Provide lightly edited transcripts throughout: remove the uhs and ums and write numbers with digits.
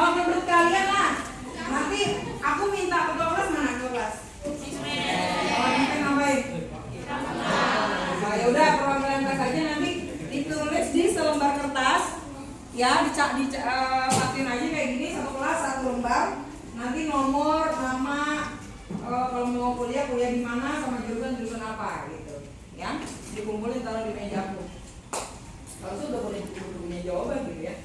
Kalau menurut kalian lah, nanti aku minta ketua kelas mana ketua kelas? Oh, nanti ngapain? Nah, ya udah perwakilan kelas aja nanti ditulis di selembar kertas, ya dicatin aja kayak gini, satu kelas satu lembar. Nanti nomor, nama, kalau mau kuliah di mana, sama jurusan apa gitu, ya dikumpulin taruh di meja aku. Harusnya udah boleh punya jawaban gitu ya.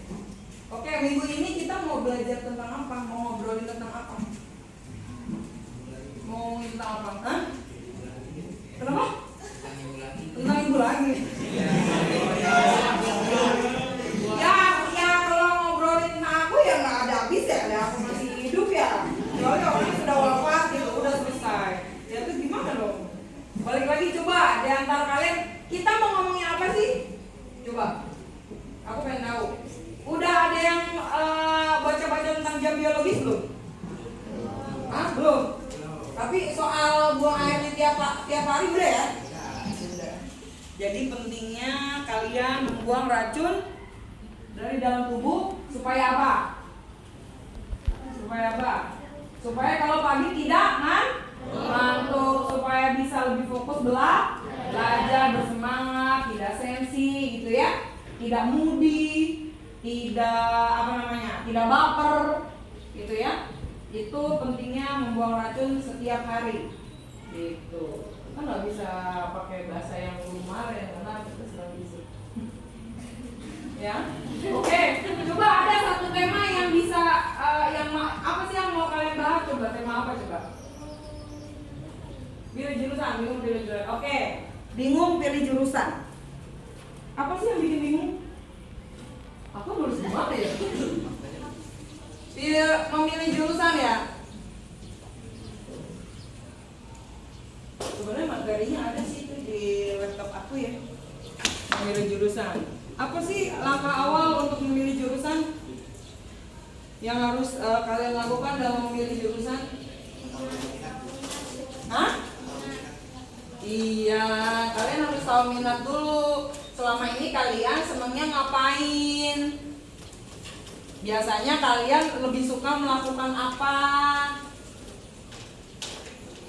Oke, minggu ini kita mau belajar tentang apa? Mau ngobrolin tentang apa? Mau ngomongin tentang apa? Hah? Kenapa? Tentang ibu lagi. Ya kalau ngobrolin tentang aku ya nggak ada habis ya. Aku masih hidup ya. Soalnya orang sudah wafat gitu, udah selesai. Ya itu gimana dong? Balik lagi coba di antara kalian kita mau ngomongin apa sih? Coba. Aku pengen tahu. Udah ada yang baca-baca tentang jam biologis belum? Hah? Belum? Tapi soal buang airnya tiap hari udah ya? Jadi pentingnya kalian membuang racun dari dalam tubuh supaya apa? Supaya kalau pagi tidak ngantuk, supaya bisa lebih fokus belajar, bersemangat, tidak sensi gitu ya, tidak moody, tidak baper gitu ya. Itu pentingnya membuang racun setiap hari gitu. Kan nggak bisa pakai bahasa yang lumar ya, karena kita sedang busy. Ya, oke. Coba ada satu tema yang bisa, apa sih yang mau kalian bahas? Coba tema apa coba? Bingung pilih jurusan. Oke, bingung pilih jurusan. Apa sih yang bikin bingung? Aku nulis gimana ya? Memilih jurusan ya. Sebenarnya materinya ada sih itu di laptop aku ya. Memilih jurusan. Apa sih langkah awal untuk memilih jurusan yang harus kalian lakukan dalam memilih jurusan? Hah? Iya, kalian harus tahu minat dulu. Selama ini kalian senangnya ngapain? Biasanya kalian lebih suka melakukan apa?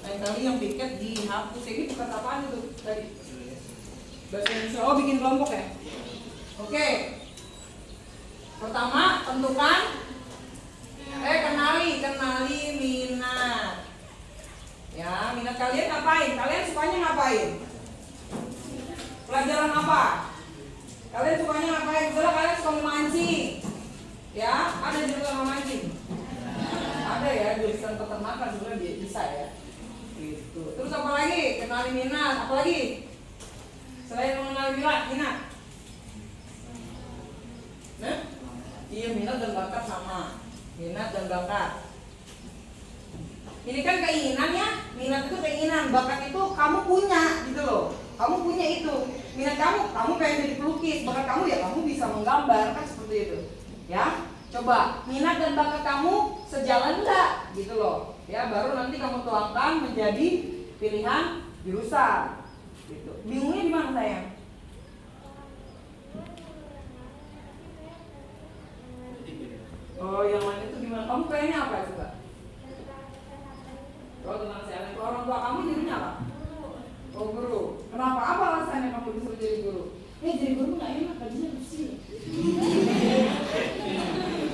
Lain kali yang piket dihapus. Ini bukan apaan itu tadi? Bahasa Indonesia. Oh, bikin kelompok ya? Oke. Pertama, tentukan kenali minat. Ya, minat kalian ngapain? Kalian sukanya ngapain? Pelajaran apa? Kalian sukanya ngapain? Misalnya kalian suka memancing. Ya, ada jurusan memancing. Ada ya, jurusan peternakan sebenarnya bisa ya. Gitu. Terus apa lagi? Kenali minat. Apa lagi? Selain mengenali minat. Nah, iya, minat dan bakat sama. Minat dan bakat. Ini kan keinginan ya. Minat itu keinginan, bakat itu kamu punya gitu loh. Kamu punya itu. Minat kamu pengen jadi pelukis, bakat kamu ya kamu bisa menggambar, kan seperti itu. Ya, coba minat dan bakat kamu sejalan enggak gitu loh. Ya, baru nanti kamu tuangkan menjadi pilihan jurusan. Gitu. Bingungnya di mana sayang? Oh, yang lain itu gimana? Kamu pengennya apa coba? Oh, tentang saya. Orang tua kamu jadinya apa? Oh, guru. Kenapa? Apa alasannya kamu disuruh jadi guru? Jadi guru nggak enak, gajinya bersih.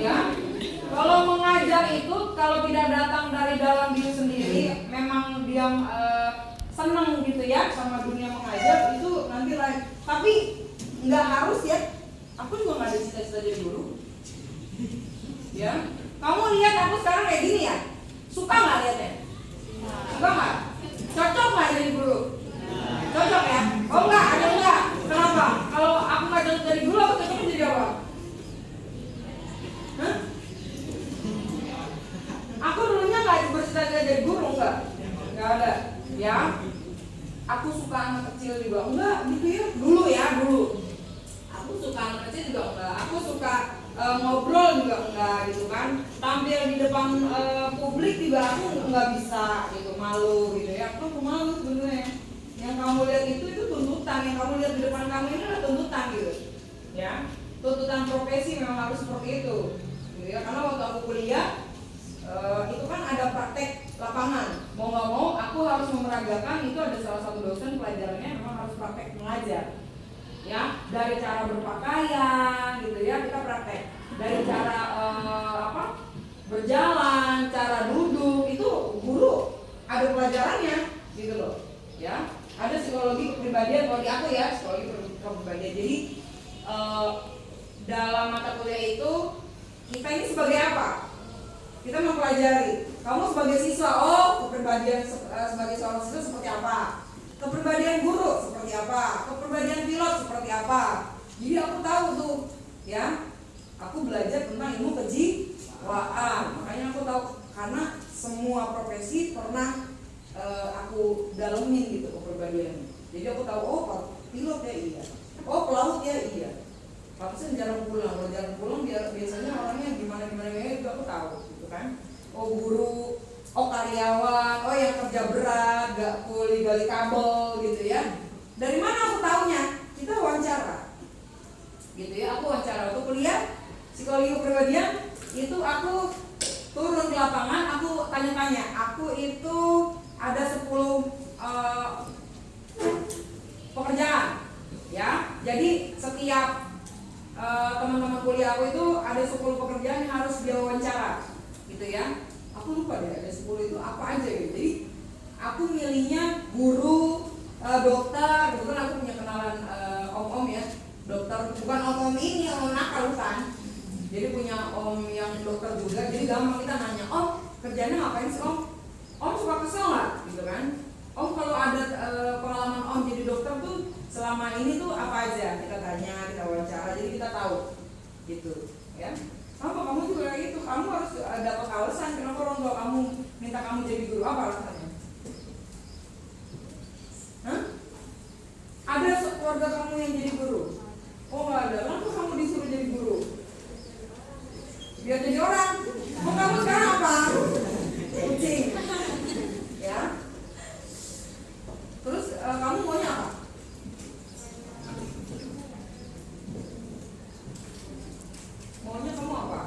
Ya, kalau mengajar itu kalau tidak datang dari dalam diri sendiri, memang dia senang gitu ya sama dunia mengajar itu nanti lain. Tapi nggak harus ya. Aku juga nggak ada cita-cita jadi guru. Ya, kamu lihat aku sekarang kayak gini ya, suka nggak lihatnya? Suka nggak? Cocok nggak jadi guru? Cocok ya? Oh enggak, ada enggak? Kenapa? Kalau aku nggak cocok jadi guru, aku cocoknya jadi apa? Hah? Aku dulunya nggak bercita-cita jadi guru, nggak ada. Ya, aku suka anak kecil juga, enggak gitu ya? Dulu. Aku suka anak kecil juga enggak. Aku suka ngobrol juga enggak gitu kan. Tampil di depan publik juga aku enggak bisa gitu, malu gitu ya. Aku malu sebenarnya. Yang kamu lihat itu tuntutan, yang kamu lihat di depan kamu ini adalah tuntutan gitu. Ya. Tuntutan profesi memang harus seperti itu. gitu ya. Karena waktu aku kuliah itu kan ada praktek lapangan. Mau nggak mau aku harus memeragakan, itu ada salah satu dosen pelajarannya memang harus praktek mengajar. Ya, dari cara berpakaian gitu ya, kita praktek. Dari cara berjalan, cara duduk, itu guru ada pelajarannya gitu loh. Ya, ada psikologi kepribadian kalau di aku ya, psikologi kepribadian. Jadi dalam mata kuliah itu kita ini sebagai apa? Kita mempelajari. Kamu sebagai siswa, kepribadian sebagai seorang siswa seperti apa? Kepribadian guru seperti apa? Kepribadian pilot seperti apa? Jadi aku tahu tuh, ya. Aku belajar tentang ilmu kejiwaan. Makanya aku tahu karena semua profesi pernah aku dalemin gitu kepribadiannya. Jadi aku tahu, pilot ya iya. Pelaut ya iya. Pantesan jarang pulang. Kalau jarang pulang biasanya orangnya gimana itu aku tahu gitu kan. Guru, karyawan, yang kerja berat, gak kuli gali kabel gitu ya. Dari mana aku taunya? Kita wawancara. Gitu ya, aku wawancara waktu kuliah psikologi kepribadian itu aku turun di lapangan, aku tanya-tanya. Aku itu ada 10 pekerjaan ya. Jadi setiap teman-teman kuliah aku itu ada 10 pekerjaan yang harus dia wawancara gitu ya. Aku lupa deh ada 10 itu apa aja gitu. Jadi aku milihnya guru, dokter. Kebetulan aku punya kenalan om-om ya, dokter. Bukan om-om ini, om nakal bukan. Jadi punya om yang dokter juga. Jadi gampang kita nanya, kerjanya ngapain sih om? Om suka kesel nggak? Gitu kan. Om kalau ada pengalaman om jadi dokter tuh selama ini tuh apa aja? Kita tanya, kita wawancara. Jadi kita tahu gitu ya. Apa kamu juga kayak gitu? Kamu harus dapat alasan kenapa orang tua kamu minta kamu jadi guru. Apa alasannya? Ada keluarga kamu yang jadi guru? Nggak ada. Lalu kamu disuruh jadi guru? Biar jadi orang. Kamu sekarang apa? Kucing. Ya. Terus kamu maunya apa? Maunya kamu apa?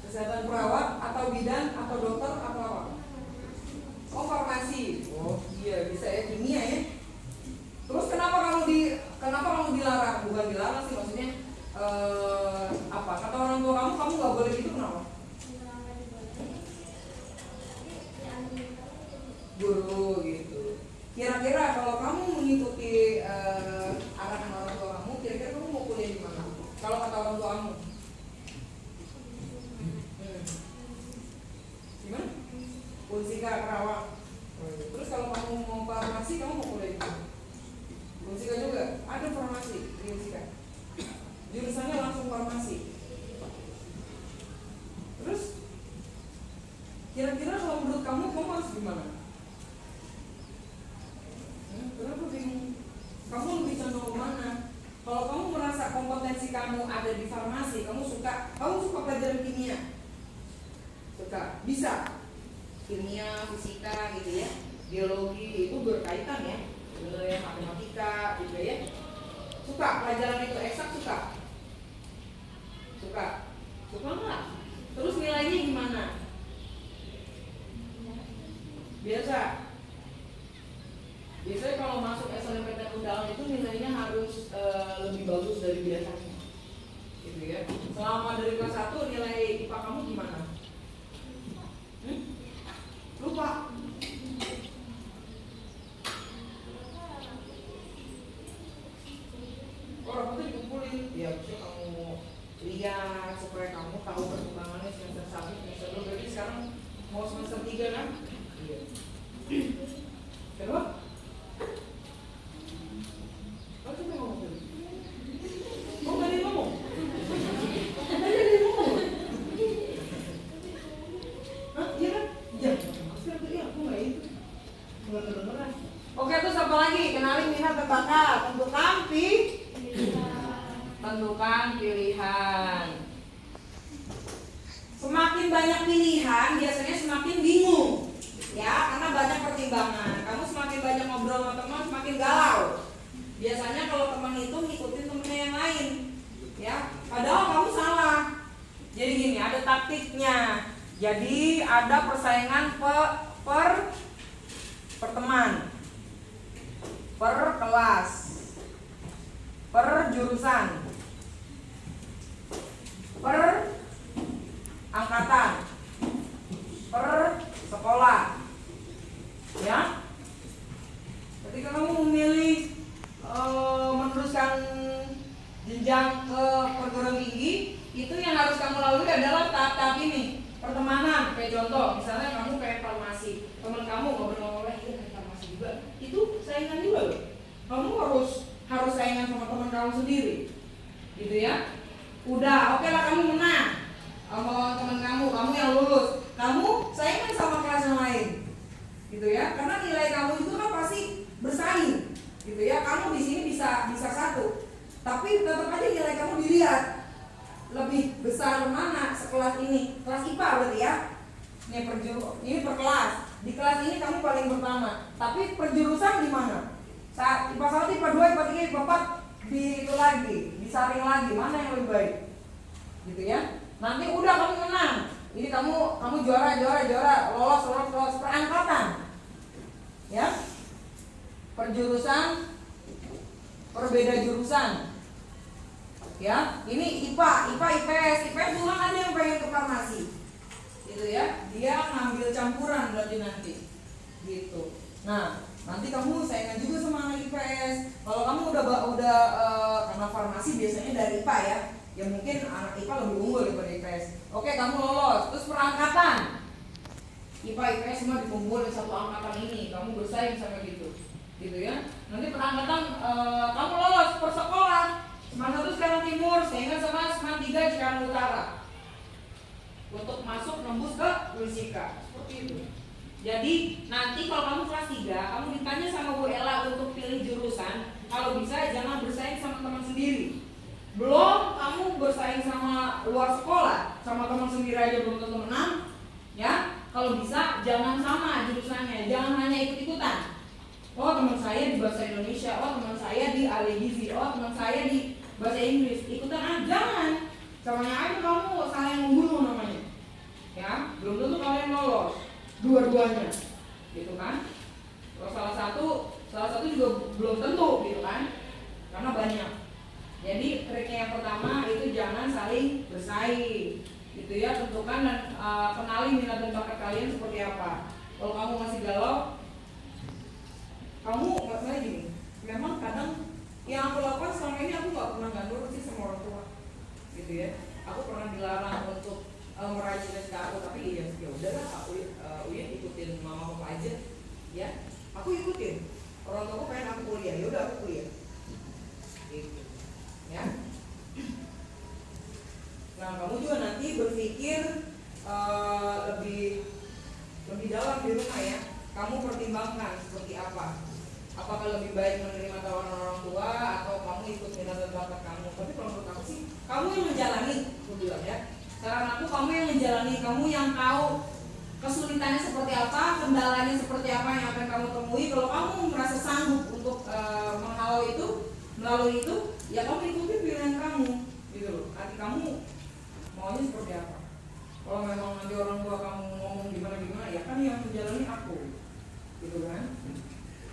Kesehatan perawat atau bidan atau dokter atau apa? Farmasi. Iya bisa ya, kimia ya. Terus kenapa kamu dilarang? Bukan dilarang sih, maksudnya apa? Kata orang tua kamu nggak boleh gitu, kenapa? Guru gitu. Kira-kira kalau kamu mengikuti arahan orang tua kamu, kira-kira kamu mau kuliah di mana? Kalau kata orang tua kamu, gimana? Unsika Kerawang. Terus kalau kamu mau farmasi, kamu mau kuliah di mana? Unsika juga ada farmasi di Unsika. Jurusannya langsung farmasi. Terus kira-kira kalau menurut kamu harus gimana? Kenapa bingung? Kamu lebih condong ke mana? Kalau kamu merasa kompetensi kamu ada di farmasi, kamu suka pelajaran kimia, bisa kimia, fisika gitu ya, biologi itu berkaitan ya, matematika gitu ya. Suka pelajaran itu eksak, suka nggak? Terus nilainya gimana? Biasanya kalau masuk SNMPTN undangan itu nilainya harus lebih bagus dari biasanya gitu ya. Selama dari kelas 1 nilai IPA kamu gimana? Lupa. Rapotnya dikumpulin. Ya bisa kamu lihat supaya kamu tahu perkembangannya semester 1, semester 2. Berarti sekarang mau semester 3 kan? Iya. Kenapa? Oke, terus apa lagi? Kenalin minat dan bakat. Tentukan pilihan. Semakin banyak pilihan, biasanya semakin bingung. Ya, karena banyak pertimbangan. Kamu semakin banyak ngobrol sama teman, semakin galau. Biasanya kalau teman itu ngikutin temennya yang lain. Jadi ada persaingan per teman, per kelas, per jurusan, per angkatan, per sekolah. Ya. Ketika kamu memilih meneruskan jenjang ke perguruan tinggi, itu yang harus kamu lalui adalah tahap-tahap ini. Pertemanan, kayak contoh, misalnya kamu kayak farmasi, teman kamu ngobrol-ngobrol kayak farmasi juga, itu saingan juga loh. Kamu harus saingan sama teman kamu sendiri, gitu ya. Udah, oke lah kamu menang sama teman kamu yang lulus, kamu saingan sama kelas yang lain, gitu ya. Karena nilai kamu itu kan pasti bersaing, gitu ya. Kamu di sini bisa satu, tapi tetap aja nilai kamu dilihat. Lebih besar mana sekelas ini, kelas IPA berarti ya. Ini per kelas. Di kelas ini kamu paling pertama. Tapi perjurusan di mana? Saat IPA 1, IPA 2, IPA 3, IPA 4 di itu lagi, disaring lagi mana yang lebih baik. Gitu ya. Nanti udah kamu menang. Ini kamu juara, lolos per angkatan. Ya. Perjurusan, perbeda jurusan. Ya, ini IPA, IPS juga kan ada yang pengen ke farmasi, gitu ya. Dia ngambil campuran berarti nanti, gitu. Nah, nanti kamu saingan juga sama anak IPS. Kalau kamu udah karena farmasi biasanya dari IPA ya mungkin anak IPA lebih unggul daripada IPS. Oke, kamu lolos, terus perangkatan. IPA IPS semua dikumpul di satu angkatan ini, kamu bersaing sama gitu ya. Nanti perangkatan kamu lolos per sekolah. Semangat 1 Cikarang Timur, sehingga sama Semangat 3 Cikarang Utara untuk masuk nembus ke Unisika. Seperti itu. Jadi nanti kalau kamu kelas 3, kamu ditanya sama Bu Ella untuk pilih jurusan, kalau bisa jangan bersaing sama teman sendiri. Belum kamu bersaing sama luar sekolah, sama teman sendiri aja belum tentu menang. Ya, kalau bisa jangan sama jurusannya, jangan hanya ikut-ikutan. Oh, teman saya di bahasa Indonesia, oh teman saya di ahli gizi, oh teman saya di bahasa Inggris, ikutan jangan. Samanya aja kamu saling membunuh namanya. Ya, belum tentu kalian lolos dua-duanya. Gitu kan? Kalau salah satu juga belum tentu gitu kan? Karena banyak. Jadi triknya yang pertama itu jangan saling bersaing. Gitu ya, tentukan dan kenali minat dan bakat kalian seperti apa. Kalau kamu masih galau, kamu nggak gini. Memang kadang yang aku lakukan selama ini aku nggak pernah nurut sih sama orang tua, gitu ya. Aku pernah dilarang untuk meraih cita-cita aku, tapi ya udahlah aku ikutin mama papa aja, ya. Aku ikutin. Orang tua aku pengen aku kuliah, ya udah aku kuliah, gitu, ya. Nah kamu juga nanti berpikir lebih dalam di rumah ya. Kamu pertimbangkan seperti apa. Apakah lebih baik menerima tawaran orang tua atau kamu ikut minat dan bakat kamu? Tapi kalau menurut aku sih, kamu yang menjalani, aku bilang ya. Saran aku, kamu yang menjalani, kamu yang tahu kesulitannya seperti apa, kendalanya seperti apa yang akan kamu temui. Kalau kamu merasa sanggup untuk melalui itu, ya kamu ikuti pilihan kamu, gitu loh. Hati kamu maunya seperti apa? Kalau memang nanti orang tua kamu ngomong gimana, ya kan yang menjalani aku, gitu kan?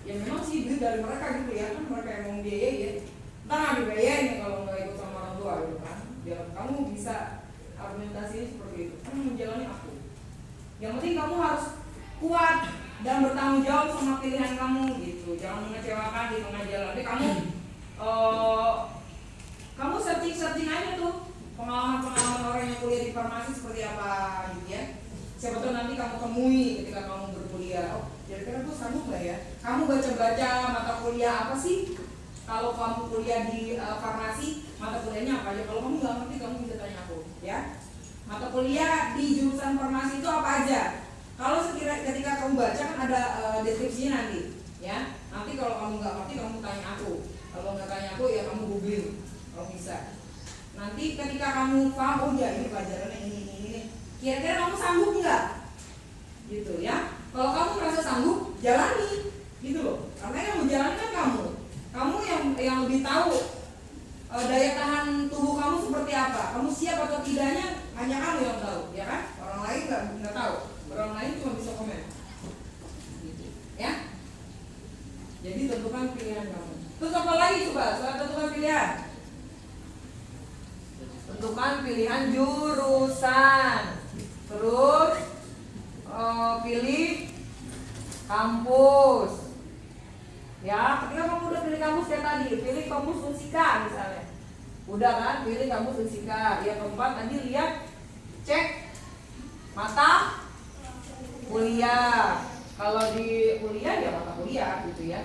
Ya memang sih duit dari mereka gitu ya, kan mereka yang mau biayai ya. Entah nggak dibiayain kalau nggak ikut sama orang tua gitu kan. Biar kamu bisa argumentasi seperti itu. Kan menjalani aku. Yang penting kamu harus kuat dan bertanggung jawab sama pilihan kamu gitu. Jangan mengecewakan di tengah jalan. Jadi kamu searching aja tuh pengalaman orang yang kuliah di farmasi seperti apa gitu ya. Siapa tahu nanti kamu temui ketika kamu berkuliah. Oh, kira-kira gue sanggup nggak ya? Kamu baca-baca mata kuliah apa sih? Kalau kamu kuliah di farmasi, mata kuliahnya apa aja? Kalau kamu nggak ngerti, kamu bisa tanya aku, ya. Mata kuliah di jurusan farmasi itu apa aja? Kalau ketika kamu baca kan ada deskripsinya nanti, ya. Nanti kalau kamu nggak ngerti, kamu tanya aku. Kalau nggak tanya aku, ya kamu googling, kalau bisa. Nanti ketika kamu paham, oh ya ini pelajarannya ini. Kira-kira kamu sanggup nggak? Gitu ya. Kalau kamu merasa sanggup, jalani, gitu loh. Karena yang menjalani kan kamu. Kamu yang lebih tahu daya tahan tubuh kamu seperti apa. Kamu siap atau tidaknya hanya kamu yang tahu, ya kan? Orang lain nggak tahu. Orang lain cuma bisa komen. Gitu. Ya. Jadi tentukan pilihan kamu. Terus apa lagi coba? Selain tentukan pilihan. Tentukan pilihan jurusan. Terus pilih kampus. Ya, ketika kamu udah pilih kampus kayak tadi, pilih kampus Unsika misalnya. Udah kan, pilih kampus Unsika. Yang keempat tadi lihat, cek mata kuliah. Kalau di kuliah ya mata kuliah gitu ya.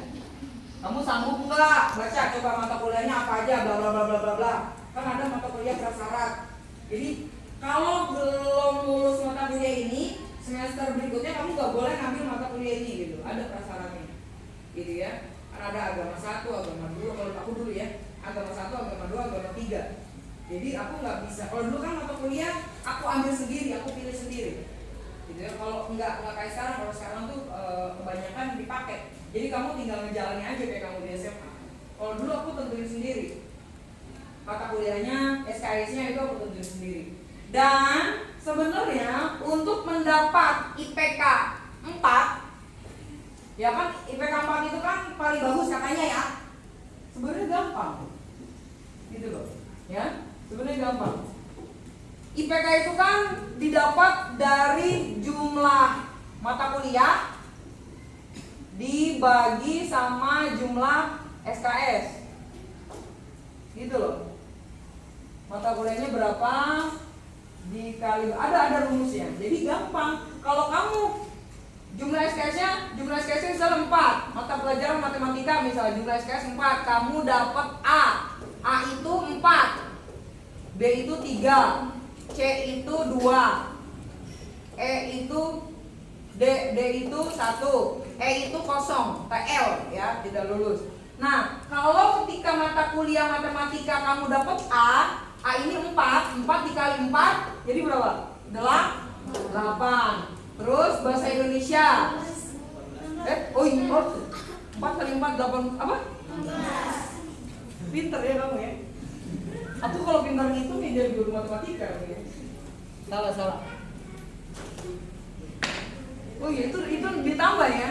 Kamu sanggup nggak baca coba mata kuliahnya apa aja, bla bla bla bla bla bla. Kan ada mata kuliah prasyarat. Jadi kalau belum lulus mata kuliah ini, semester berikutnya kamu nggak boleh ngambil mata kuliah ini gitu. Ada prasyaratnya, gitu ya. Kan ada agama 1, agama 2. Kalau aku dulu ya, agama 1, agama 2, agama 3. Jadi aku nggak bisa. Kalau dulu kan mata kuliah aku ambil sendiri, aku pilih sendiri. Gitu ya. Kalau nggak kayak sekarang. Kalau sekarang tuh kebanyakan dipakai. Jadi kamu tinggal ngejalanin aja kayak kamu di SMA. Kalau dulu aku tentuin sendiri. Mata kuliahnya, SKS-nya itu aku tentuin sendiri. Dan sebenarnya untuk mendapat IPK 4, ya kan IPK 4 itu kan paling bagus katanya ya. Sebenarnya gampang. Gitu loh. Ya, sebenarnya gampang. IPK itu kan didapat dari jumlah mata kuliah dibagi sama jumlah SKS. Gitu loh. Mata kuliahnya berapa dikali ada rumusnya. Jadi gampang. Kalau kamu jumlah SKS-nya misalnya 4, mata pelajaran matematika misalnya jumlah SKS 4, kamu dapat A. A itu 4. B itu 3. C itu 2. E itu D itu 1. E itu 0. TL ya, tidak lulus. Nah, kalau ketika mata kuliah matematika kamu dapat A ini 4 dikali 4 jadi berapa? 8. Terus bahasa Indonesia 4 kali 4 8 apa? 16. Pinter ya kamu ya. Aku kalau pintar itu nih jadi guru matematika ya. Salah. Oh iya itu ditambah ya.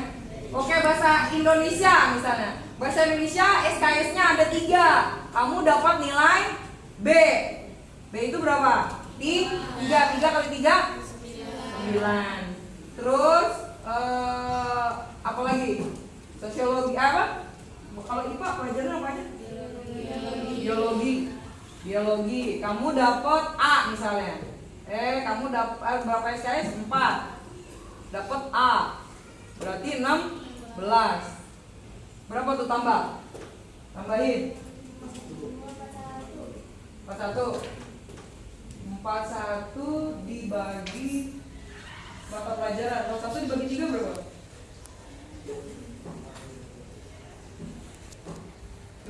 Oke, bahasa Indonesia misalnya. Bahasa Indonesia SKS-nya ada 3. Kamu dapat nilai B. B itu berapa? 3 kali 3 9. Terus apa lagi? Sosiologi apa? Kalau IPA pelajaran apa aja? Biologi. Kamu dapat A misalnya. Kamu dapat berapa SKS? 4. Dapat A. Berarti 16. Berapa tuh tambah? Tambahin 41 dibagi mata pelajaran. 41 dibagi 3 berapa?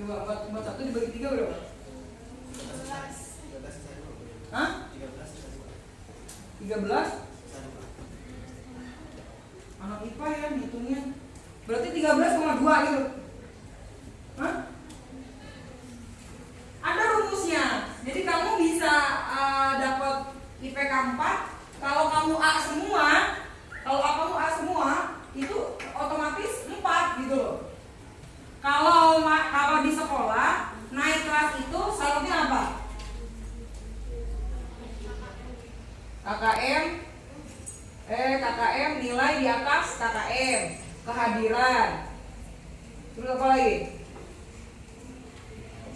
Coba 41 dibagi 3 berapa? 13. Hah? 13? Anak IPA ya hitungnya. Berarti 13,2 gitu. Hah? Ada rumusnya. Jadi kamu bisa dapat IPK 4 kalau kamu A semua. Kalau kamu A semua itu otomatis 4 gitu loh. Kalau di sekolah naik kelas itu syaratnya apa? KKM nilai di atas KKM, kehadiran. Terus apa lagi?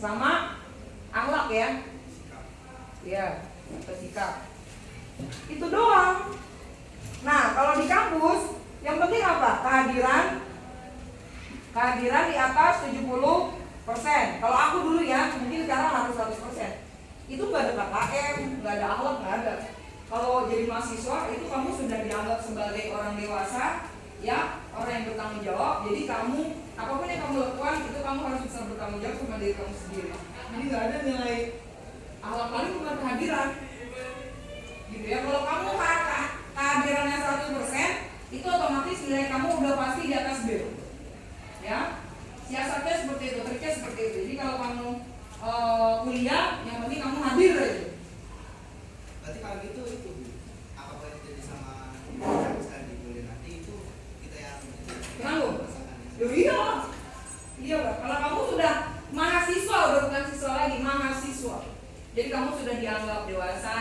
Sama akhlak ya. Ya, sikap. Itu doang. Nah, kalau di kampus yang penting apa? Kehadiran di atas 70%. Kalau aku dulu ya, mungkin sekarang harus 100%. Itu nggak ada KKM, nggak ada akhlak, nggak ada. Kalau jadi mahasiswa itu kamu sudah dianggap sebagai orang dewasa, ya, orang yang bertanggung jawab. Jadi kamu apapun yang kamu lakukan itu kamu harus bisa bertanggung jawab sama diri kamu sendiri. Jadi nggak ada nilai akhlak paling bukan kehadiran, gitu ya. Kalau kamu kehadirannya 100%, itu otomatis nilai kamu udah pasti di atas B. Ya, siasatnya seperti itu, triknya seperti itu. Jadi kalau kamu kuliah, yang penting kamu hadir aja. Berarti kalau gitu itu apa boleh jadi sama Iya. Iya, Mbak. Kalau kamu sudah mahasiswa, udah bukan siswa lagi, mahasiswa. Jadi kamu sudah dianggap dewasa.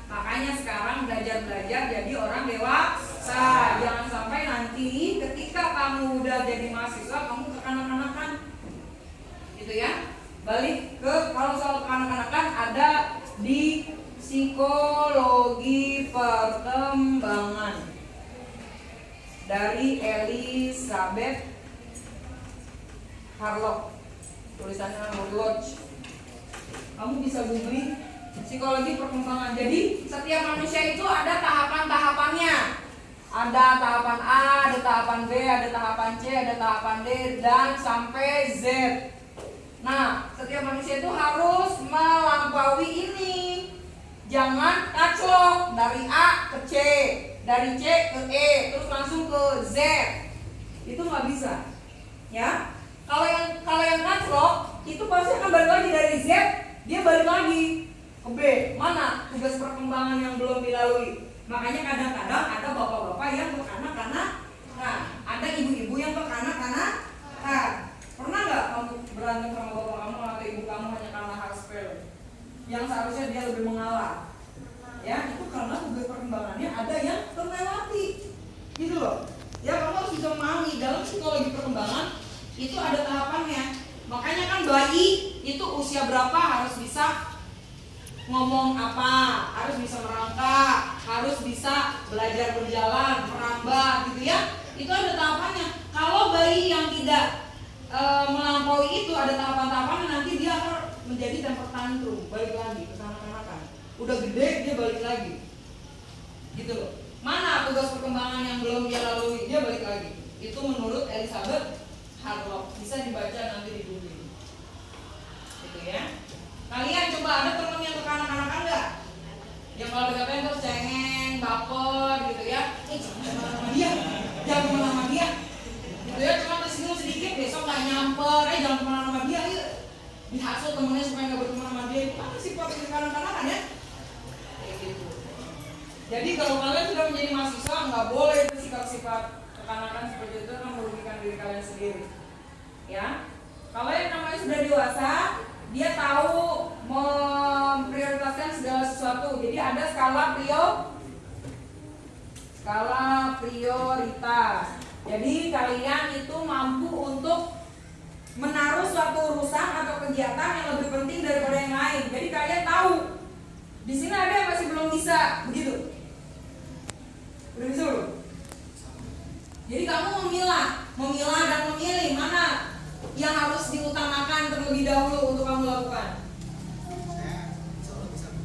Makanya sekarang belajar jadi orang dewasa. Jangan sampai nanti ketika kamu udah jadi mahasiswa kamu kekanak-kanakan. Gitu ya. Balik ke kalau soal kekanak-kanakan ada di psikologi perkembangan dari Elizabeth Harlock, tulisannya Harlock. Kamu bisa googling psikologi perkembangan. Jadi setiap manusia itu ada tahapan-tahapannya. Ada tahapan A, ada tahapan B, ada tahapan C, ada tahapan D, dan sampai Z. Nah, setiap manusia itu harus melampaui ini. Jangan kaclok dari A ke C, dari C ke E, terus langsung ke Z. Itu nggak bisa, ya. Kalau yang kaclok itu pasti akan balik lagi dari Z, dia balik lagi ke B. Mana tugas perkembangan yang belum dilalui? Makanya kadang-kadang ada bapak-bapak yang berkanak-kanak. Nah, ada ibu-ibu yang berkanak-kanak. Nah, pernah nggak kamu berantem sama bapak kamu atau ibu kamu hanya karena hal sepele yang seharusnya dia lebih mengalah? Ya, itu karena tugas perkembangannya ada yang terlewati, gitu loh. Ya, kamu harus bisa memahami dalam psikologi perkembangan itu ada tahapannya. Makanya kan bayi itu usia berapa harus bisa ngomong apa, harus bisa merangkak, harus bisa belajar berjalan, merambat gitu ya. Itu ada tahapannya. Kalau bayi yang tidak melampaui itu ada tahapan-tahapannya, nanti dia akan menjadi temper tantrum, balik lagi ke kanak-kanakan. Udah gede dia balik lagi. Gitu loh. Mana tugas perkembangan yang belum dia lalui, dia balik lagi. Itu menurut Elizabeth Harlock, bisa dibaca nanti di Google. Gitu ya. Kalian coba ada temen yang kekanak-kanakan nggak? Yang kalau dikatain terus cengeng, baper gitu ya. Jangan kemana sama dia, jangan kemana sama dia. Gitu ya, cuma tersinggung sedikit, besok nggak nyamper, jangan kemana sama dia. Yuk. Dihasut temennya supaya nggak berteman sama dia. Itu apa sifat kekanak-kanakan ya? Kayak gitu. Jadi kalau kalian sudah menjadi mahasiswa, nggak boleh itu sifat-sifat kekanakan seperti itu, kan merugikan diri kalian sendiri. Ya, kalau yang namanya sudah dewasa, dia tahu memprioritaskan segala sesuatu. Jadi ada skala prioritas. Jadi kalian itu mampu untuk menaruh suatu urusan atau kegiatan yang lebih penting daripada yang lain. Jadi kalian tahu di sini ada yang masih belum bisa, begitu. Udah bisa belum? Jadi kamu memilah dan memilih mana yang harus diutamakan terlebih dahulu untuk kamu lakukan.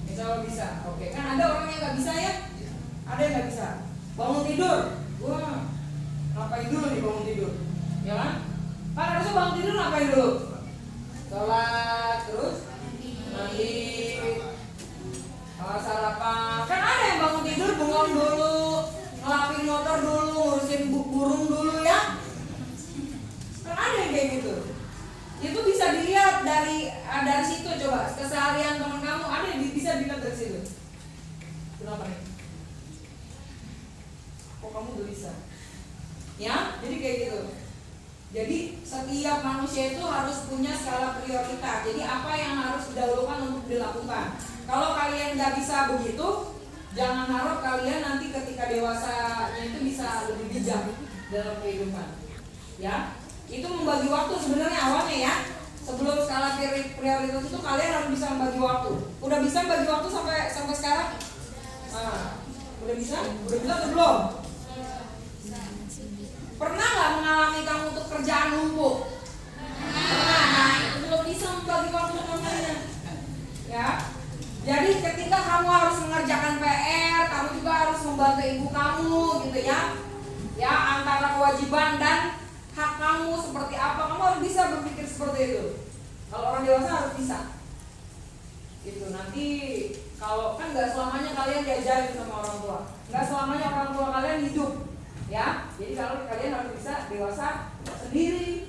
Insya Allah bisa. Oke, kan ada orang yang nggak bisa ya? Ada yang nggak bisa. Bangun tidur, wah, ngapain dulu nih bangun tidur? Ya kan? Kan harusnya bangun tidur ngapain dulu? Sholat, terus mandi, sarapan. Kan ada yang bangun tidur bengong dulu, ngelapin motor dulu, ngurusin burung dulu ya. Kan ada yang kayak gitu. Itu bisa dilihat dari situ. Coba keseharian teman kamu ada yang bisa dilihat dari situ. Kenapa nih? Kok kamu gak bisa? Ya, jadi kayak gitu. Jadi setiap manusia itu harus punya skala prioritas. Jadi apa yang harus didahulukan untuk dilakukan. Kalau kalian nggak bisa begitu, jangan harap kalian nanti ketika dewasanya itu bisa lebih bijak dalam kehidupan. Ya, itu membagi waktu sebenarnya awalnya ya. Sebelum skala prioritas itu kalian harus bisa membagi waktu. Udah bisa bagi waktu sampai sekarang? Nah, udah bisa? Udah bisa atau belum? Pernah nggak mengalami kamu untuk kerjaan numpuk? Pernah. Nah, itu belum bisa membagi waktu namanya. Ya. Jadi ketika kamu harus mengerjakan PR, kamu juga harus membantu ibu kamu, gitu ya. Ya, antara kewajiban dan hak kamu seperti apa, kamu harus bisa berpikir seperti itu. Kalau orang dewasa harus bisa. Gitu. Nanti kalau kan nggak selamanya kalian diajarin sama orang tua, nggak selamanya orang tua kalian hidup. Ya, jadi kalau kalian harus bisa dewasa sendiri.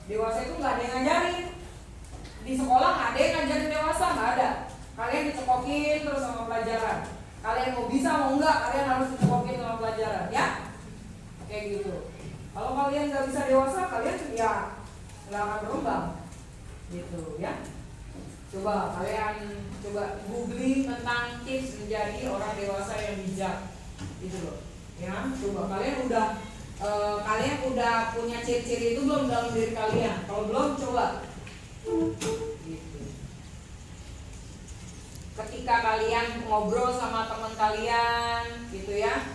Dewasa itu nggak ada yang ngajarin. Di sekolah nggak ada yang ngajarin dewasa, nggak ada. Kalian dicekokin terus sama pelajaran. Kalian mau bisa mau enggak, kalian harus dicekokin sama pelajaran, ya. Kayak gitu. Kalau kalian nggak bisa dewasa, kalian ya nggak akan berkembang, gitu ya. Coba kalian googling tentang tips menjadi orang dewasa yang bijak, gitu loh. Ya, coba kalian udah punya ciri-ciri itu belum dalam diri kalian? Kalau belum, coba. Gitu. Ketika kalian ngobrol sama teman kalian, gitu ya,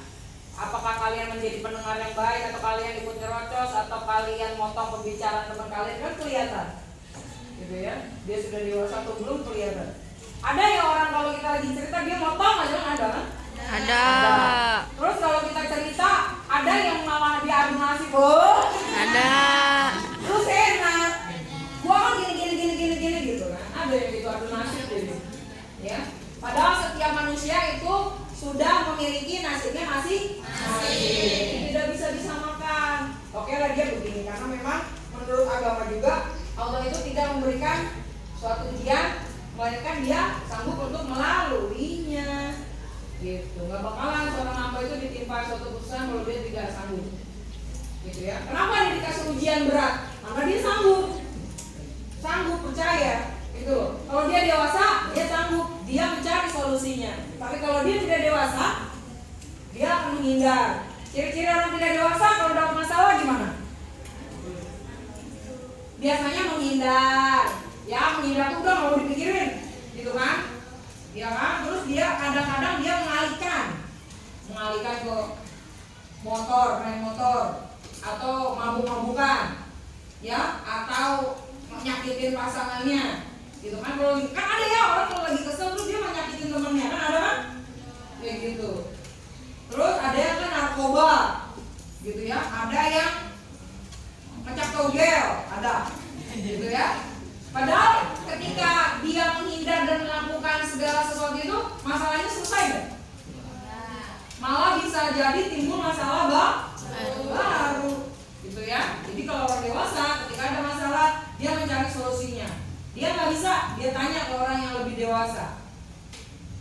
apakah kalian menjadi pendengar yang baik atau kalian ikut nyerocos atau kalian motong pembicaraan teman kalian, kan kelihatan, gitu ya. Dia sudah dewasa atau belum kelihatan. Ada ya orang kalau kita lagi cerita dia motong aja, kan ada kan? Ada. Terus kalau kita cerita ada yang malah diadu nasib, oh Ada. terus enak, gua kan gini gitu kan. Ada yang gitu adu nasib jadi, ya. Padahal setiap manusia itu sudah memiliki nasibnya masing-masing, tidak bisa disamakan. Oke lah dia begini karena memang menurut agama juga Allah itu tidak memberikan suatu ujian melainkan dia sanggup untuk melaluinya. Gitu, nggak bakalan seorang hamba itu ditimpa suatu keputusan kalau dia tidak sanggup, gitu ya. Kenapa dia dikasih ujian berat? Karena dia sanggup percaya, gitu. Kalau dia dewasa, dia sanggup, dia mencari solusinya. Tapi kalau dia tidak dewasa, dia akan menghindar. Ciri-ciri orang tidak dewasa kalau dapat masalah gimana? Biasanya menghindar, ya menghindar tuh udah nggak mau dipikirin, gitu kan? Ya kan, terus dia kadang-kadang dia mengalihkan ke main motor atau mabuk-mabukan, ya, atau nyakitin pasangannya, gitu kan. Kalau kan ada ya orang kalau lagi kesel terus dia nyakitin temennya, kan ada kan, kayak gitu. Terus ada yang kan narkoba, gitu ya, ada yang ngecap togel, ada, gitu ya. Padahal ketika dia menghindar dan melakukan segala sesuatu itu, masalahnya selesai gak? Malah bisa jadi timbul masalah baru, gitu ya. Jadi kalau orang dewasa ketika ada masalah dia mencari solusinya. Dia nggak bisa, dia tanya ke orang yang lebih dewasa.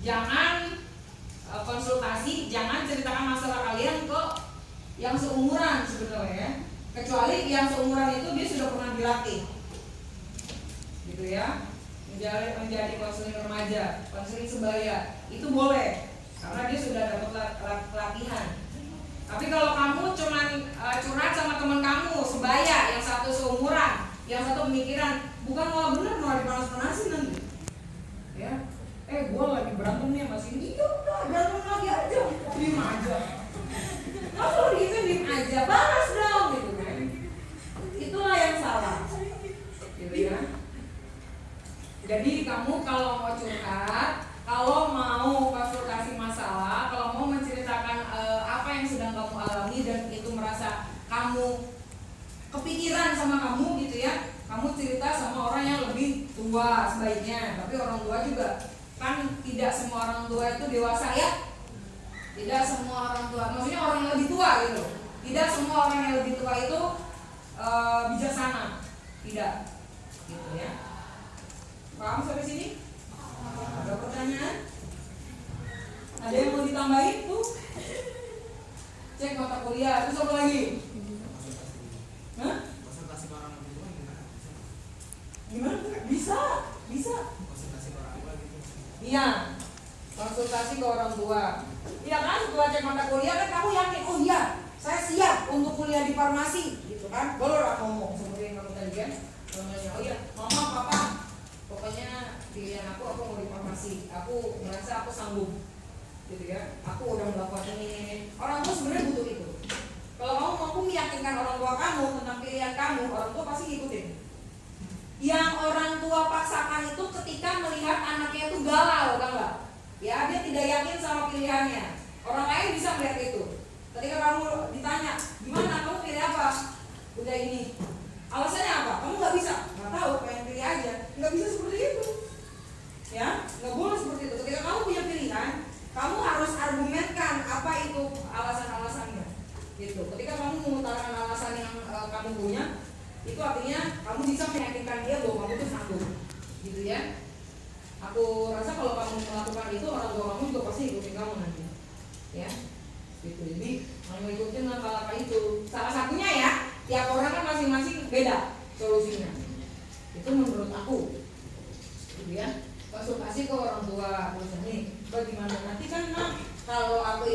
Jangan konsultasi, jangan ceritakan masalah kalian ke yang seumuran sebenarnya ya. Kecuali yang seumuran itu dia sudah pernah dilatih, gitu ya, menjadi konseling remaja, konseling sebaya, itu boleh karena dia sudah dapat latihan. Tapi kalau kamu cuman curhat sama teman kamu sebaya yang satu seumuran, yang satu pemikiran, bukan malah bener malah dipanas-panasin nanti, ya. Gue lagi berantem nih sama Cindy, ya udah berantem lagi aja, diem aja. Kalau gitu diem aja, balas dong, gitu kan. Itulah yang salah, gitu ya. Jadi kamu kalau mau curhat, kalau mau konsultasi masalah, kalau mau menceritakan apa yang sedang kamu alami dan itu merasa kamu kepikiran sama kamu, gitu ya, kamu cerita sama orang yang lebih tua sebaiknya. Tapi orang tua juga kan tidak semua orang tua itu dewasa ya. Tidak semua orang tua, maksudnya orang yang lebih tua gitu. Tidak semua orang yang lebih tua itu bijaksana, tidak, gitu ya. Paham sampai sini? Ada pertanyaan? Ada yang mau ditambahin tuh? Cek mata kuliah, terus apa lagi? Hah? Konsultasi ke orang tua Gimana? Bisa. Konsultasi ke orang tua gitu. Iya, konsultasi ke orang tua. Iya kan, setelah cek mata kuliah kan kamu yakin, oh iya, saya siap untuk kuliah di farmasi, gitu kan? Boleh lah ngomong seperti yang kamu tadi kan? Contohnya, oh iya, mama, papa, pokoknya pilihan aku mau di farmasi. Aku merasa aku sanggup, gitu ya. Aku udah melakukan ini. Orang tua sebenarnya butuh itu. Kalau kamu mampu meyakinkan orang tua kamu tentang pilihan kamu, orang tua pasti ngikutin. Yang orang tua paksakan itu ketika melihat anaknya itu galau, kan nggak? Ya, dia tidak yakin sama pilihannya. Orang lain bisa melihat itu. Ketika kamu ditanya, gimana kamu pilih apa? Udah ini. Alasannya apa? Kamu nggak bisa, nggak tahu, pengen pilih aja. Nggak bisa seperti itu. Ya, nggak boleh seperti itu. Ketika kamu punya pilihan, kamu harus argumenkan apa itu alasan-alasannya. Gitu. Ketika kamu mengutarakan alasan yang kamu punya, itu artinya kamu bisa meyakinkan dia bahwa kamu itu sanggup, gitu ya. Aku rasa kalau kamu melakukan itu, orang tua kamu juga pasti ikutin kamu nanti, ya. gitu. Jadi mengikuti langkah-langkah itu. Salah satunya ya, tiap orang kan masing-masing beda solusinya. Itu menurut aku, gitu ya. Konsultasi ke orang tua, terus nih, bagaimana nanti kan kalau aku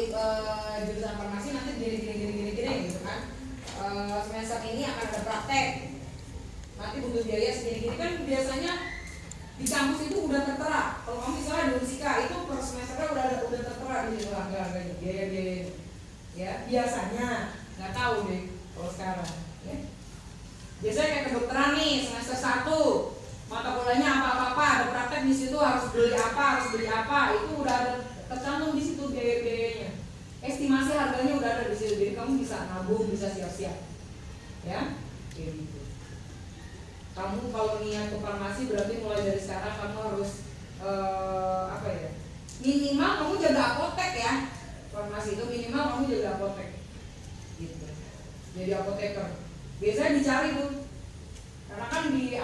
jurusan farmasi nanti gini gitu kan. Semester ini akan ada praktek, nanti butuh biaya segini-gini kan biasanya di kampus itu udah tertera. Kalau kamu misalnya di Unsika itu per semesternya udah tertera di situ harga-harganya, biaya-biaya ya biasanya, nggak tahu deh kalau sekarang ya. Biasanya kayak kedokteran nih semester 1 mata kuliahnya apa-apa ada praktek di situ, harus beli apa itu udah ada tercantum di situ biaya-biayanya, estimasi harganya udah ada di situ, jadi kamu bisa nabung, bisa siap-siap ya kayak gitu. Kamu kalau niat ke farmasi berarti mulai dari sekarang kamu harus minimal kamu jaga apotek ya. Farmasi itu minimal kamu jaga apotek gitu. Jadi apoteker biasanya dicari tuh, karena kan di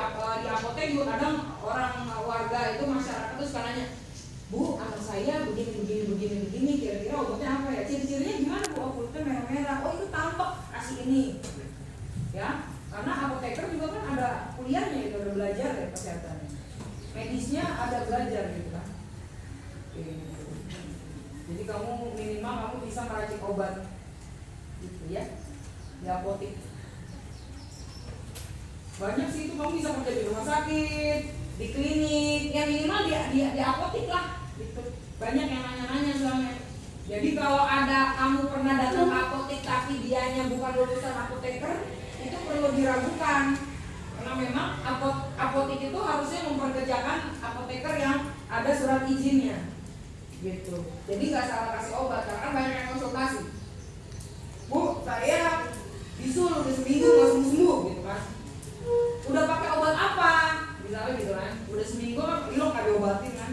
apotek juga kadang orang warga itu masyarakat tuh suka nanya, Bu, anak saya begini, kira-kira obatnya apa ya? Ciri-cirinya gimana Bu? Oh, kulitnya merah-merah. Oh, itu tampak, kasih ini. Ya, karena apoteker juga kan ada kuliahnya itu, ada belajar ya kesehatannya. Medisnya ada belajar gitu kan. Jadi kamu minimal kamu bisa meracik obat gitu ya di apotek. Banyak sih itu kamu bisa kerja di rumah sakit, di klinik, ya minimal di apotek lah gitu. Banyak yang nanya-nanya soalnya. Jadi kalau ada kamu pernah datang ke apotek tapi dianya bukan lulusan apoteker, itu perlu diragukan. Karena memang apotek itu harusnya memperkerjakan apoteker yang ada surat izinnya gitu. Jadi nggak salah kasih obat, karena banyak yang konsultasi. Bu, saya bisul udah seminggu nggak sembuh gitu kan. Udah pakai obat apa? Misalnya gitu kan. Udah seminggu kan lo nggak diobatin kan.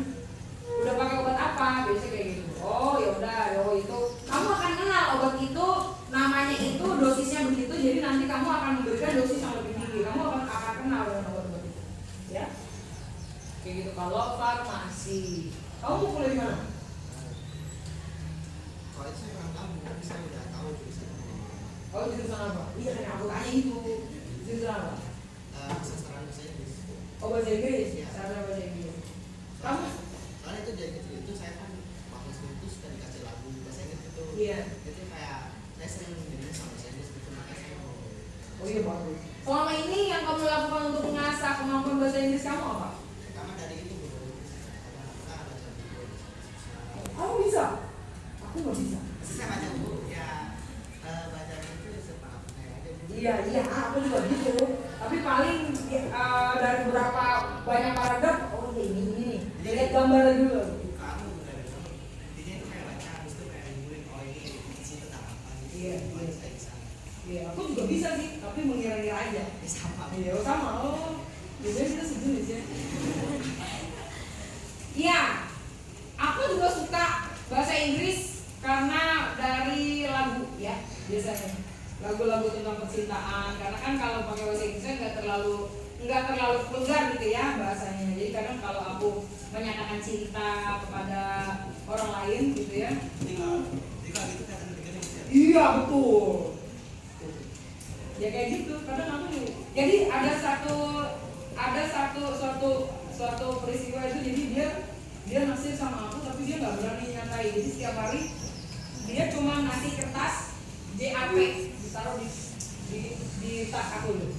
Udah pakai obat apa? Biasanya kayak gitu. Oh ya udah, itu kamu akan kenal obat itu, namanya itu dosisnya begitu. Jadi nanti kamu akan memberikan dosis yang lebih tinggi. Kamu akan kenal dengan obat itu. Ya. Kayak gitu. Kalau farmasi, kamu mau kuliah di mana? Kalau itu saya kurang tahu, tapi saya udah tahu jurusan. Oh, jurusan apa? Iya kan aku tanya itu. Jurusan apa? Sastra bahasa Inggris. Oh, bahasa Inggris? Iya. Sastra bahasa Inggris. Kamu? Soalnya itu dari kecil itu saya kan waktu itu suka dikasih lagu bahasa Inggris itu. Iya. Itu kayak saya sering dengerin sama bahasa Inggris itu, makanya saya mau. Oh iya bagus. Selama ini yang kamu lakukan untuk mengasah kemampuan bahasa Inggris kamu apa? Pertama dari itu bro, ada baca buku. Kamu bisa? Aku nggak bisa. Saya baca buku ya, baca itu sepatutnya aja. Iya, aku juga gitu. Tapi paling dari beberapa banyak paragraf, oh ini nih. Lihat gambarnya dulu. Kamu dari sana, intinya itu kayak baca, habis itu kayak liburin, oh ini isi tentang apa gitu. Iya. Saya bisa. Iya, aku juga bisa sih, tapi mengira-ngira aja. Ya sama. Iya, sama. Oh, biasanya kita sejenis ya. Iya, aku juga suka bahasa Inggris karena dari lagu ya biasanya. Lagu-lagu tentang percintaan, karena kan kalau pakai bahasa Inggrisnya nggak terlalu vulgar gitu ya bahasanya. Jadi kadang kalau aku menyatakan cinta kepada orang lain gitu ya. Tinggal gitu kan dengerin gitu. Iya betul. Ya kayak gitu. Kadang aku jadi ada suatu peristiwa itu, jadi dia naksir sama aku tapi dia nggak berani nyatai. Jadi setiap hari dia cuma ngasih kertas JAP ditaruh di tas aku dulu.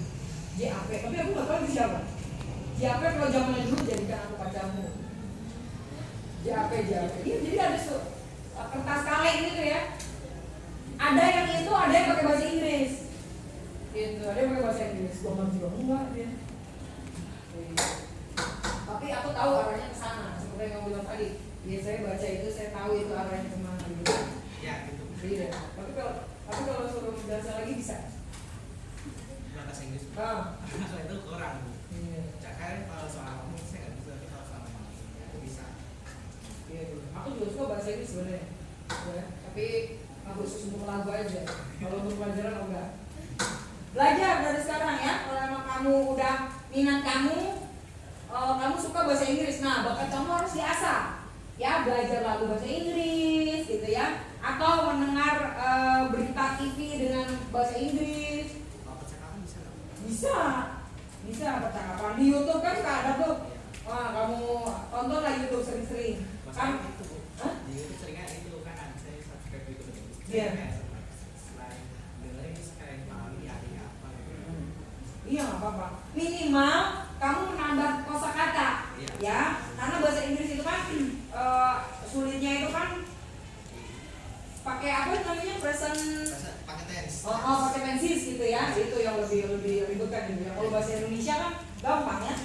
JAP, tapi aku nggak tahu itu siapa. JAP kalau zamannya dulu jadikan aku pacarmu. JAP. Iya, jadi ada kertas kaleng gitu ya. Ada yang itu, ada yang pakai bahasa Inggris. Gitu, ada yang pakai bahasa Inggris. Gua nggak juga enggak dia. Tapi aku tahu arahnya ke sana. Seperti yang kamu bilang tadi. Ya saya baca itu, saya tahu itu arahnya kemana gitu. Ya gitu. Iya. Tapi kalau suruh bahasa lagi bisa. Bahasa Inggris. Ah. Kalau itu kurang. Iya. Cakar kalau soal kamu saya nggak bisa, tapi kalau soal kamu aku bisa. Iya. Aku juga suka bahasa Inggris sebenarnya. Ya. Tapi aku khusus untuk lagu aja. Kalau untuk pelajaran enggak. Belajar dari sekarang ya. Kalau emang kamu udah minat kamu suka bahasa Inggris. Nah, bakat kamu harus diasah. Ya, belajar lagu bahasa Inggris gitu ya, atau mendengar berita TV dengan bahasa Inggris. Percakapan bisa nggak? Bisa percakapan di YouTube kan suka ada tuh. Wah, kamu tonton lah YouTube sering-sering. Masalah itu Bu. Di YouTube seringnya itu kan saya subscribe YouTube itu. Iya. Selain dengerin sekalian pahami artinya apa gitu. Iya nggak apa-apa. Minimal kamu menambah kosakata, Iya. ya. Karena bahasa Inggris itu kan sulitnya itu kan pakai apa namanya present. Pakai tense. Pakai tenses gitu ya. Itu yang lebih ribet kan gitu ya. Kalau bahasa Indonesia kan gampang ya.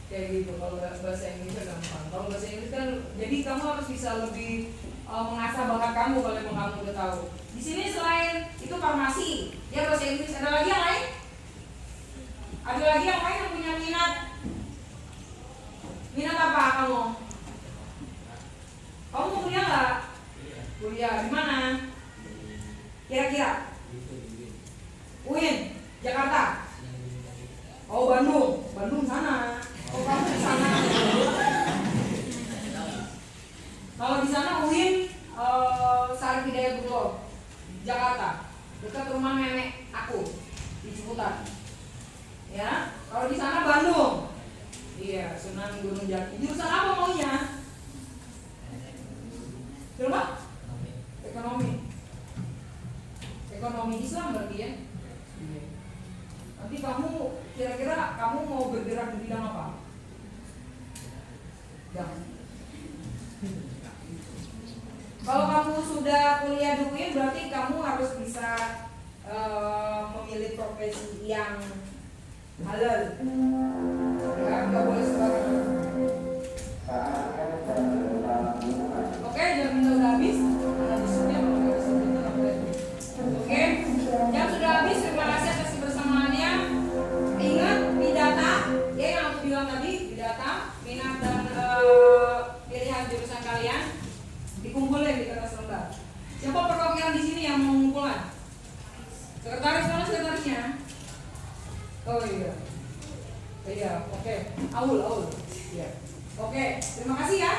Kayak gitu. Kalau bahasa Indonesia gampang. Kalau bahasa Inggris kan jadi kamu harus bisa lebih mengasah bakat kamu kalau memang kamu udah tahu. Di sini selain itu farmasi, ya bahasa Inggris. Ada lagi yang lain? Ada lagi yang lain yang punya minat? Minat apa kamu? Kamu mau kuliah nggak? Kuliah di mana? Kira-kira? UIN, Jakarta. Oh Bandung sana. Oh kamu di sana. Kalau di sana UIN Sarif Hidayatullah, Jakarta, dekat rumah nenek aku di Ciputat. Ya, kalau di sana Bandung. Iya, Sunan Gunung Jati. Jurusan apa maunya? Coba? Ekonomi Islam berarti ya. Nanti kamu kira-kira kamu mau bergerak di bidang apa? Jangan. Kalau kamu sudah kuliah di UIN berarti kamu harus bisa memilih profesi yang halal. Ya, nggak boleh sembarangan. Oke, jam kita udah habis. Ada di sini apa nggak bisa kita boleh. Oke, jam sudah habis. Terima kasih atas kebersamaannya. Ingat bidata, ya yang aku bilang tadi, bidata, minat dan pilihan jurusan kalian dikumpulin di kertas lembar. Siapa perwakilan di sini yang mau mengumpulkan? Sekretaris mana sekretarisnya? Oh iya. Iya, oke. Aul. Iya. Oke, terima kasih ya.